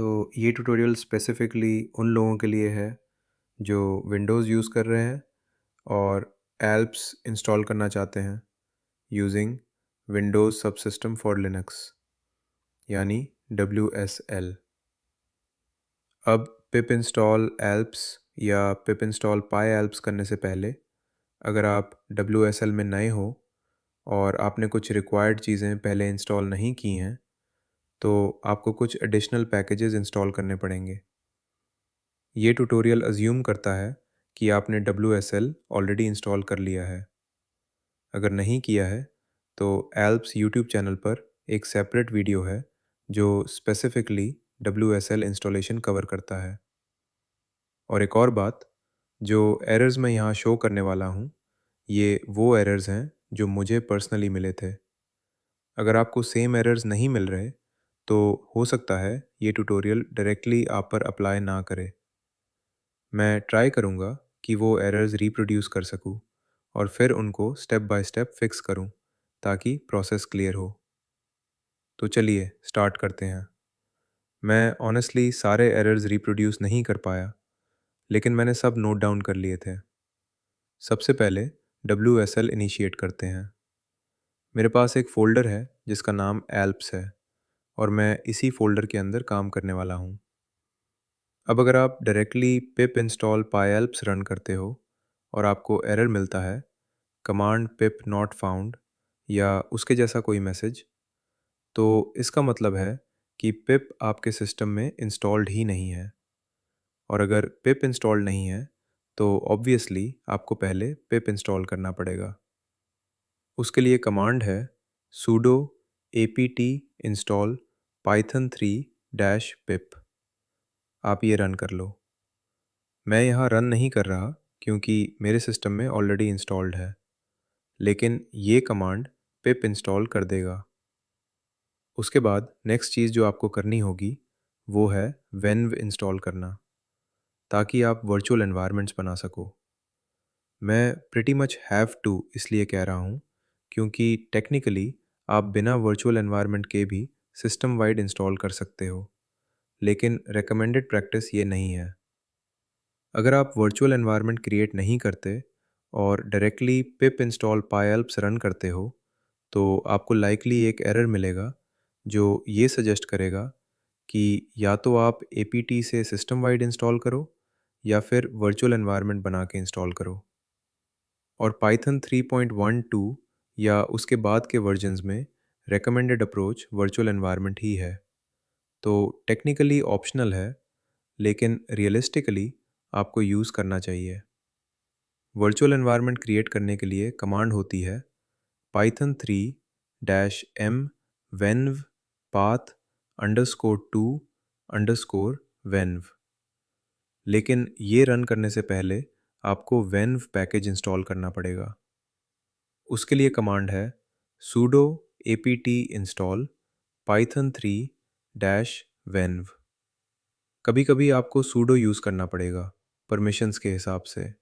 तो ये tutorial specifically उन लोगों के लिए है जो विंडोज़ यूज़ कर रहे हैं और एल्प्स इंस्टॉल करना चाहते हैं using Windows subsystem for Linux यानी WSL। अब पिप इंस्टॉल एल्प्स या पिप इंस्टॉल पाई एल्प्स करने से पहले अगर आप WSL में नए हो और आपने कुछ रिक्वायर्ड चीज़ें पहले इंस्टॉल नहीं की हैं तो आपको कुछ एडिशनल पैकेजेस इंस्टॉल करने पड़ेंगे। ये ट्यूटोरियल अज्यूम करता है कि आपने WSL ऑलरेडी इंस्टॉल कर लिया है। अगर नहीं किया है तो एल्प्स यूट्यूब चैनल पर एक सेपरेट वीडियो है जो स्पेसिफिकली WSL इंस्टॉलेशन कवर करता है। और एक और बात, जो एरर्स मैं यहाँ शो करने वाला हूँ ये वो एरर्स हैं जो मुझे पर्सनली मिले थे। अगर आपको सेम एरर्स नहीं मिल रहे तो हो सकता है ये ट्यूटोरियल डायरेक्टली आप पर अप्लाई ना करे। मैं ट्राई करूँगा कि वो एरर्स रिप्रोड्यूस कर सकूँ और फिर उनको स्टेप बाय स्टेप फिक्स करूँ ताकि प्रोसेस क्लियर हो। तो चलिए स्टार्ट करते हैं। मैं ऑनेस्टली सारे एरर्स रिप्रोड्यूस नहीं कर पाया, लेकिन मैंने सब नोट डाउन कर लिए थे। सबसे पहले WSL इनिशिएट करते हैं। मेरे पास एक फ़ोल्डर है जिसका नाम एल्प्स है और मैं इसी फ़ोल्डर के अंदर काम करने वाला हूँ। अब अगर आप डायरेक्टली पिप इंस्टॉल पायल्प्स रन करते हो और आपको एरर मिलता है कमांड पिप नॉट फाउंड या उसके जैसा कोई मैसेज, तो इसका मतलब है कि पिप आपके सिस्टम में इंस्टॉल्ड ही नहीं है। और अगर पिप इंस्टॉल्ड नहीं है तो ऑब्वियसली आपको पहले पिप इंस्टॉल करना पड़ेगा। उसके लिए कमांड है sudo apt install python3-pip। आप ये रन कर लो। मैं यहाँ रन नहीं कर रहा क्योंकि मेरे सिस्टम में ऑलरेडी इंस्टॉल्ड है, लेकिन ये कमांड पिप इंस्टॉल कर देगा। उसके बाद नेक्स्ट चीज़ जो आपको करनी होगी वो है venv इंस्टॉल करना ताकि आप वर्चुअल एनवायरनमेंट्स बना सको। मैं प्रिटी मच हैव टू इसलिए कह रहा हूँ क्योंकि टेक्निकली आप बिना वर्चुअल एनवायरनमेंट के भी सिस्टम वाइड इंस्टॉल कर सकते हो, लेकिन रिकमेंडेड प्रैक्टिस ये नहीं है। अगर आप वर्चुअल एनवायरनमेंट क्रिएट नहीं करते और डायरेक्टली पिप इंस्टॉल पायल्प्स रन करते हो तो आपको लाइकली एक एरर मिलेगा जो ये सजेस्ट करेगा कि या तो आप APT से सिस्टम वाइड इंस्टॉल करो या फिर वर्चुअल एनवायरनमेंट बना के इंस्टॉल करो। और पाइथन 3.12 या उसके बाद के वर्जन्स में रेकमेंडेड अप्रोच वर्चुअल एनवायरनमेंट ही है। तो टेक्निकली ऑप्शनल है, लेकिन रियलिस्टिकली आपको यूज़ करना चाहिए। वर्चुअल एनवायरनमेंट क्रिएट करने के लिए कमांड होती है python3-m venv path _2 _ venv। लेकिन ये रन करने से पहले आपको venv पैकेज इंस्टॉल करना पड़ेगा। उसके लिए कमांड है sudo apt install python3-venv। कभी कभी आपको sudo यूज़ करना पड़ेगा परमिशंस के हिसाब से।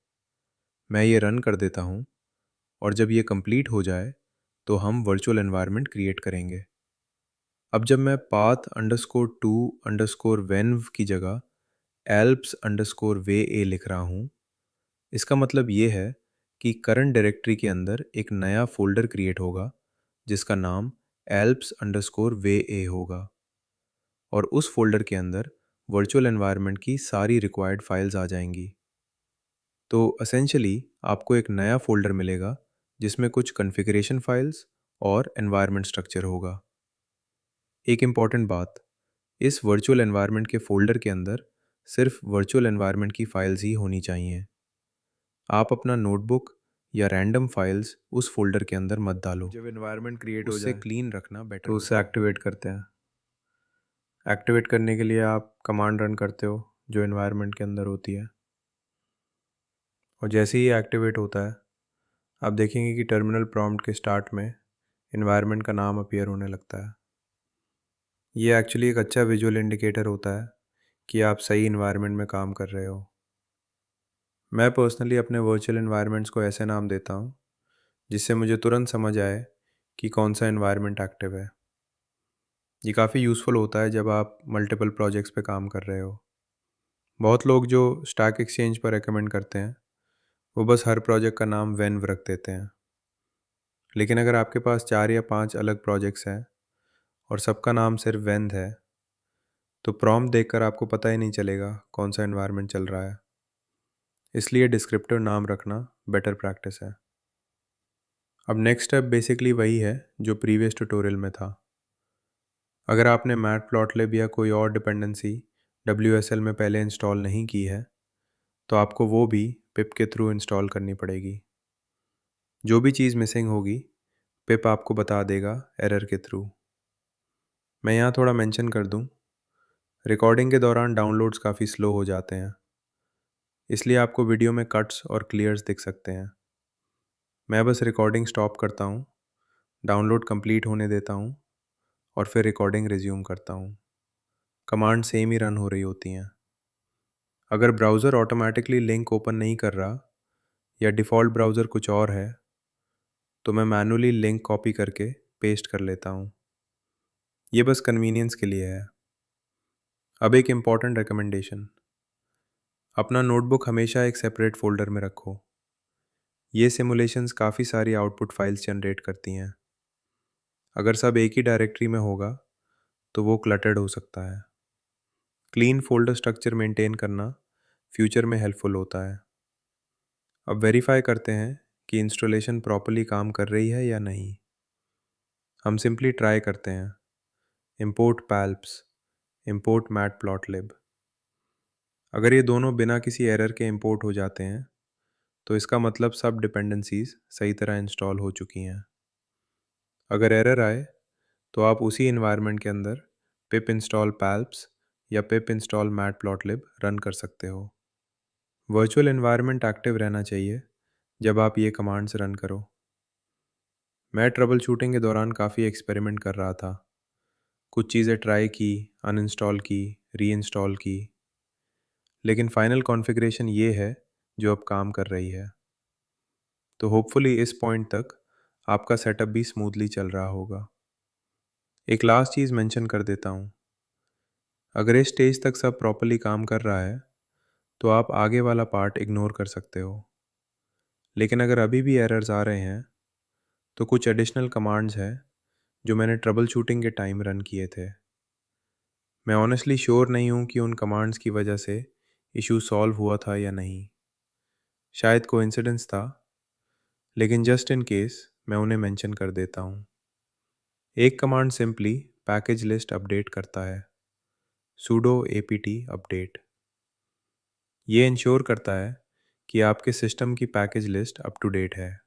मैं ये रन कर देता हूँ और जब ये कंप्लीट हो जाए तो हम वर्चुअल एनवायरनमेंट क्रिएट करेंगे। अब जब मैं path_2_venv की जगह alps_va लिख रहा हूँ, इसका मतलब ये है कि करंट डायरेक्टरी के अंदर एक नया फोल्डर क्रिएट होगा जिसका नाम alps_va होगा और उस फोल्डर के अंदर वर्चुअल एनवायरनमेंट की सारी रिक्वायर्ड फाइल्स आ जाएंगी। तो असेंशली आपको एक नया फोल्डर मिलेगा जिसमें कुछ कॉन्फ़िगरेशन फाइल्स और एनवायरनमेंट स्ट्रक्चर होगा। एक इम्पॉर्टेंट बात, इस वर्चुअल एनवायरनमेंट के फोल्डर के अंदर सिर्फ वर्चुअल एनवायरनमेंट की फाइल्स ही होनी चाहिए। आप अपना नोटबुक या रैंडम फाइल्स उस फोल्डर के अंदर मत डालो। जब एनवायरनमेंट क्रिएट हो उससे जाए क्लीन रखना बेटर तो उसे होता है। एक्टिवेट करते हैं। एक्टिवेट करने के लिए आप कमांड रन करते हो जो एनवायरनमेंट के अंदर होती है, और जैसे ही एक्टिवेट होता है आप देखेंगे कि टर्मिनल प्रॉम्प्ट के स्टार्ट में एनवायरनमेंट का नाम अपीयर होने लगता है। ये एक्चुअली एक अच्छा विजुअल इंडिकेटर होता है कि आप सही इन्वायरमेंट में काम कर रहे हो। मैं पर्सनली अपने वर्चुअल इन्वायरमेंट्स को ऐसे नाम देता हूँ जिससे मुझे तुरंत समझ आए कि कौन सा इन्वायरमेंट एक्टिव है। ये काफ़ी यूज़फुल होता है जब आप मल्टीपल प्रोजेक्ट्स पे काम कर रहे हो। बहुत लोग जो स्टैक एक्सचेंज पर रेकमेंड करते हैं, वो बस हर प्रोजेक्ट का नाम वेन्व रख देते हैं। लेकिन अगर आपके पास 4 या 5 अलग प्रोजेक्ट्स हैं और सबका नाम सिर्फ वेन्व है, तो प्रॉम्प्ट देखकर आपको पता ही नहीं चलेगा कौन सा एनवायरनमेंट चल रहा है। इसलिए डिस्क्रिप्टिव नाम रखना बेटर प्रैक्टिस है। अब नेक्स्ट स्टेप बेसिकली वही है जो प्रीवियस ट्यूटोरियल में था। अगर आपने मैटप्लॉटलिब या कोई और डिपेंडेंसी WSL में पहले इंस्टॉल नहीं की है, तो आपको वो भी पिप के थ्रू इंस्टॉल करनी पड़ेगी। जो भी चीज़ मिसिंग होगी, पिप आपको बता देगा एरर के थ्रू। मैं यहाँ थोड़ा मेंशन कर दूँ, रिकॉर्डिंग के दौरान डाउनलोड्स काफ़ी स्लो हो जाते हैं, इसलिए आपको वीडियो में कट्स और क्लियर्स दिख सकते हैं। मैं बस रिकॉर्डिंग स्टॉप करता हूँ, डाउनलोड कंप्लीट होने देता हूँ और फिर रिकॉर्डिंग रिज्यूम करता हूँ। कमांड सेम ही रन हो रही होती हैं। अगर ब्राउज़र ऑटोमेटिकली लिंक ओपन नहीं कर रहा या डिफ़ॉल्ट ब्राउज़र कुछ और है, तो मैं मैनुअली लिंक कॉपी करके पेस्ट कर लेता हूँ। ये बस कन्वीनियंस के लिए है। अब एक इम्पॉर्टेंट रिकमेंडेशन, अपना नोटबुक हमेशा एक सेपरेट फ़ोल्डर में रखो। ये सिमुलेशंस काफ़ी सारी आउटपुट फाइल्स जनरेट करती हैं। अगर सब एक ही डायरेक्टरी में होगा, तो वो क्लटर्ड हो सकता है। क्लीन फ़ोल्डर स्ट्रक्चर मेंटेन करना फ्यूचर में हेल्पफुल होता है। अब वेरीफाई करते हैं कि इंस्टॉलेशन प्रॉपर्ली काम कर रही है या नहीं। हम सिंपली ट्राई करते हैं, import palps, import matplotlib। अगर ये दोनों बिना किसी एरर के इंपोर्ट हो जाते हैं, तो इसका मतलब सब डिपेंडेंसीज सही तरह इंस्टॉल हो चुकी हैं। अगर एरर आए, तो आप उसी एनवायरनमेंट के अंदर pip install palps या pip install matplotlib रन कर सकते हो। वर्चुअल एनवायरनमेंट एक्टिव रहना चाहिए जब आप ये कमांड्स रन करो। मैं ट्रबल शूटिंग के दौरान काफ़ी एक्सपेरिमेंट कर रहा था। कुछ चीज़ें ट्राई की, अनइंस्टॉल की, रीइंस्टॉल की, लेकिन फाइनल कॉन्फ़िगरेशन ये है जो अब काम कर रही है। तो होपफुली इस पॉइंट तक आपका सेटअप भी स्मूथली चल रहा होगा। एक लास्ट चीज़ मेंशन कर देता हूँ, अगर इस स्टेज तक सब प्रॉपर्ली काम कर रहा है, तो आप आगे वाला पार्ट इग्नोर कर सकते हो। लेकिन अगर अभी भी एरर्स आ रहे हैं, तो कुछ एडिशनल कमांड्स हैं जो मैंने ट्रबल शूटिंग के टाइम रन किए थे। मैं ऑनेस्टली श्योर नहीं हूँ कि उन कमांड्स की वजह से इशू सॉल्व हुआ था या नहीं। शायद कोइंसिडेंस था, लेकिन जस्ट इन केस मैं उन्हें मेंशन कर देता हूँ। एक command simply package list update करता है, sudo apt अपडेट। ये इंश्योर करता है कि आपके सिस्टम की package list up to date है।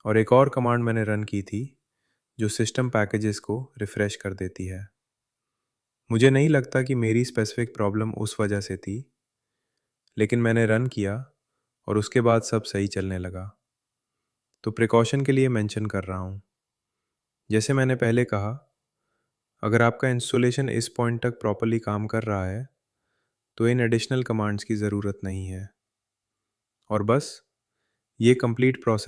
और एक और कमांड मैंने रन की थी जो सिस्टम पैकेजेस को रिफ़्रेश कर देती है। मुझे नहीं लगता कि मेरी स्पेसिफिक प्रॉब्लम उस वजह से थी, लेकिन मैंने रन किया और उसके बाद सब सही चलने लगा। तो प्रिकॉशन के लिए मेंशन कर रहा हूँ। जैसे मैंने पहले कहा, अगर आपका इंस्टॉलेशन इस पॉइंट तक प्रॉपर्ली काम कर रहा है, तो इन एडिशनल कमांड्स की ज़रूरत नहीं है। और बस ये कंप्लीट प्रोसेस